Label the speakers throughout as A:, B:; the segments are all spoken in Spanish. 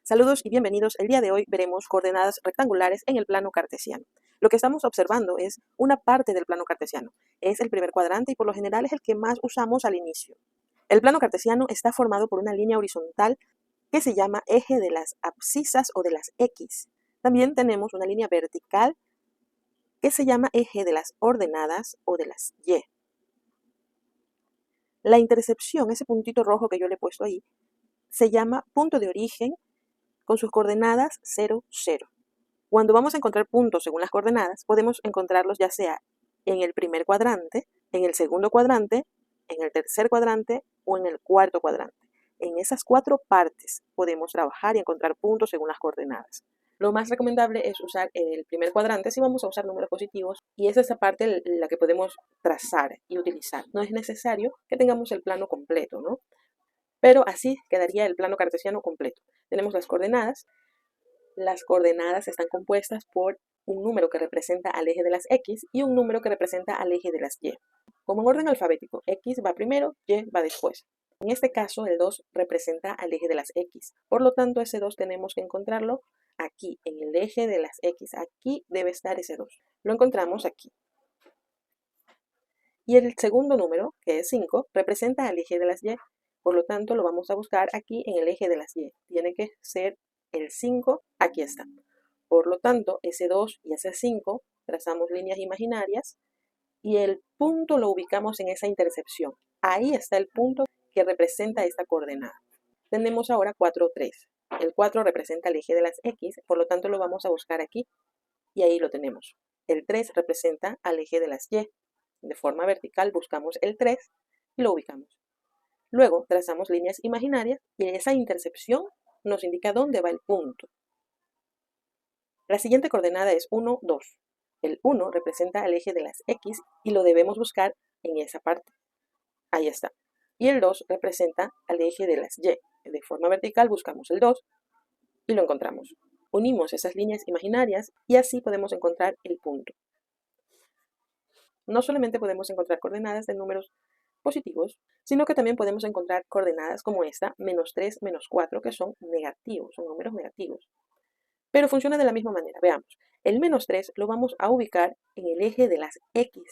A: Saludos y bienvenidos. El día de hoy veremos coordenadas rectangulares en el plano cartesiano. Lo que estamos observando es una parte del plano cartesiano. Es el primer cuadrante y por lo general es el que más usamos al inicio. El plano cartesiano está formado por una línea horizontal que se llama eje de las abscisas o de las X. También tenemos una línea vertical que se llama eje de las ordenadas o de las Y. La intercepción, ese puntito rojo que yo le he puesto ahí, se llama punto de origen con sus coordenadas 0, 0. Cuando vamos a encontrar puntos según las coordenadas, podemos encontrarlos ya sea en el primer cuadrante, en el segundo cuadrante, en el tercer cuadrante o en el cuarto cuadrante. En esas 4 partes podemos trabajar y encontrar puntos según las coordenadas. Lo más recomendable es usar el primer cuadrante si vamos a usar números positivos y es esa parte la que podemos trazar y utilizar. No es necesario que tengamos el plano completo, ¿no? Pero así quedaría el plano cartesiano completo. Tenemos las coordenadas. Las coordenadas están compuestas por un número que representa al eje de las X y un número que representa al eje de las Y. Como en orden alfabético, X va primero, Y va después. En este caso, el 2 representa al eje de las X. Por lo tanto, ese 2 tenemos que encontrarlo aquí, en el eje de las X. Aquí debe estar ese 2. Lo encontramos aquí. Y el segundo número, que es 5, representa al eje de las Y. Por lo tanto, lo vamos a buscar aquí en el eje de las Y. Tiene que ser el 5, aquí está. Por lo tanto, ese 2 y ese 5, trazamos líneas imaginarias y el punto lo ubicamos en esa intercepción. Ahí está el punto que representa esta coordenada. Tenemos ahora 4, 3. El 4 representa el eje de las X, por lo tanto lo vamos a buscar aquí y ahí lo tenemos. El 3 representa al eje de las Y. De forma vertical buscamos el 3 y lo ubicamos. Luego trazamos líneas imaginarias y esa intercepción nos indica dónde va el punto. La siguiente coordenada es 1, 2. El 1 representa el eje de las X y lo debemos buscar en esa parte. Ahí está. Y el 2 representa al eje de las Y. De forma vertical buscamos el 2 y lo encontramos. Unimos esas líneas imaginarias y así podemos encontrar el punto. No solamente podemos encontrar coordenadas de números positivos, sino que también podemos encontrar coordenadas como esta, menos 3, menos 4, que son negativos, son números negativos. Pero funciona de la misma manera. Veamos, el menos 3 lo vamos a ubicar en el eje de las X.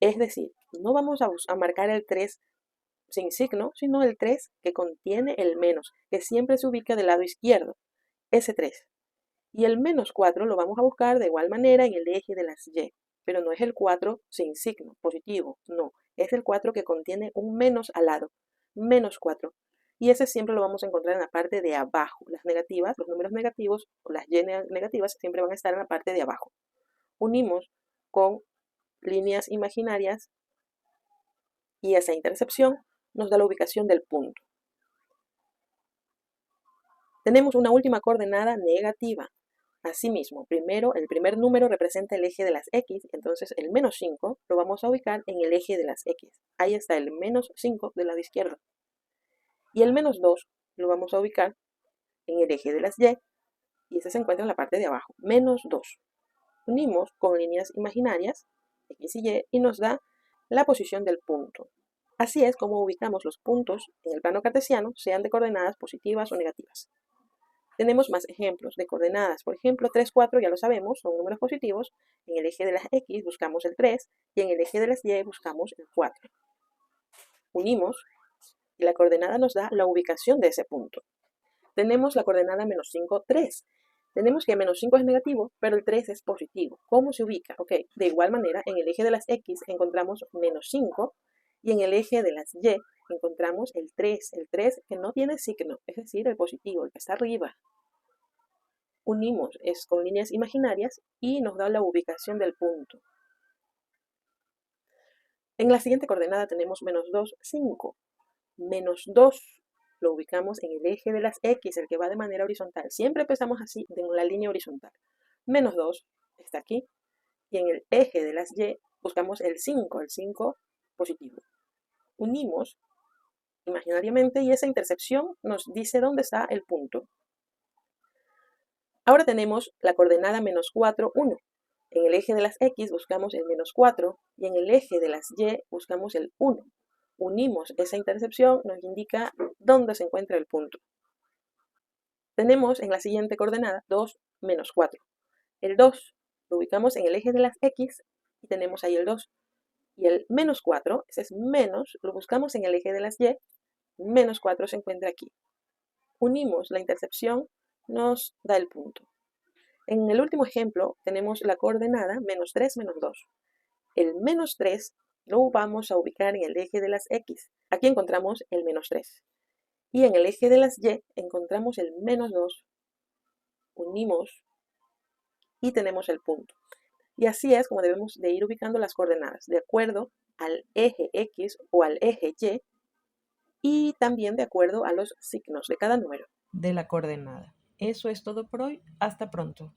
A: Es decir, no vamos a marcar el 3 sin signo, sino el 3 que contiene el menos, que siempre se ubica del lado izquierdo, ese 3. Y el menos 4 lo vamos a buscar de igual manera en el eje de las Y, pero no es el 4 sin signo, positivo, no. Es el 4 que contiene un menos al lado, menos 4. Y ese siempre lo vamos a encontrar en la parte de abajo. Las negativas, los números negativos o las Y negativas siempre van a estar en la parte de abajo. Unimos con líneas imaginarias y esa intercepción nos da la ubicación del punto. Tenemos una última coordenada negativa. Asimismo, primero el primer número representa el eje de las X, entonces el menos 5 lo vamos a ubicar en el eje de las X. Ahí está el menos 5 del lado izquierdo. Y el menos 2 lo vamos a ubicar en el eje de las Y, y ese se encuentra en la parte de abajo, menos 2. Unimos con líneas imaginarias, X y Y, y nos da la posición del punto. Así es como ubicamos los puntos en el plano cartesiano, sean de coordenadas positivas o negativas. Tenemos más ejemplos de coordenadas. Por ejemplo, 3, 4, ya lo sabemos, son números positivos. En el eje de las X buscamos el 3 y en el eje de las Y buscamos el 4. Unimos y la coordenada nos da la ubicación de ese punto. Tenemos la coordenada menos 5, 3. Tenemos que menos 5 es negativo, pero el 3 es positivo. ¿Cómo se ubica? Ok, de igual manera, en el eje de las X encontramos menos 5 y en el eje de las Y encontramos el 3 que no tiene signo, es decir, el positivo, el que está arriba. Unimos con líneas imaginarias y nos da la ubicación del punto. En la siguiente coordenada tenemos menos 2, 5. Menos 2 lo ubicamos en el eje de las X, el que va de manera horizontal. Siempre empezamos así, en la línea horizontal. Menos 2 está aquí. Y en el eje de las Y buscamos el 5 positivo. Unimos imaginariamente y esa intercepción nos dice dónde está el punto. Ahora tenemos la coordenada menos 4, 1. En el eje de las X buscamos el menos 4 y en el eje de las Y buscamos el 1. Unimos esa intercepción, nos indica dónde se encuentra el punto. Tenemos en la siguiente coordenada 2 menos 4. El 2 lo ubicamos en el eje de las X y tenemos ahí el 2. Y el menos 4, ese es menos, lo buscamos en el eje de las Y, menos 4 se encuentra aquí. Unimos la intercepción, nos da el punto. En el último ejemplo tenemos la coordenada menos 3 menos 2. El menos 3 lo vamos a ubicar en el eje de las X. Aquí encontramos el menos 3. Y en el eje de las Y encontramos el menos 2. Unimos y tenemos el punto. Y así es como debemos de ir ubicando las coordenadas, de acuerdo al eje X o al eje Y, y también de acuerdo a los signos de cada número de la coordenada. Eso es todo por hoy. Hasta pronto.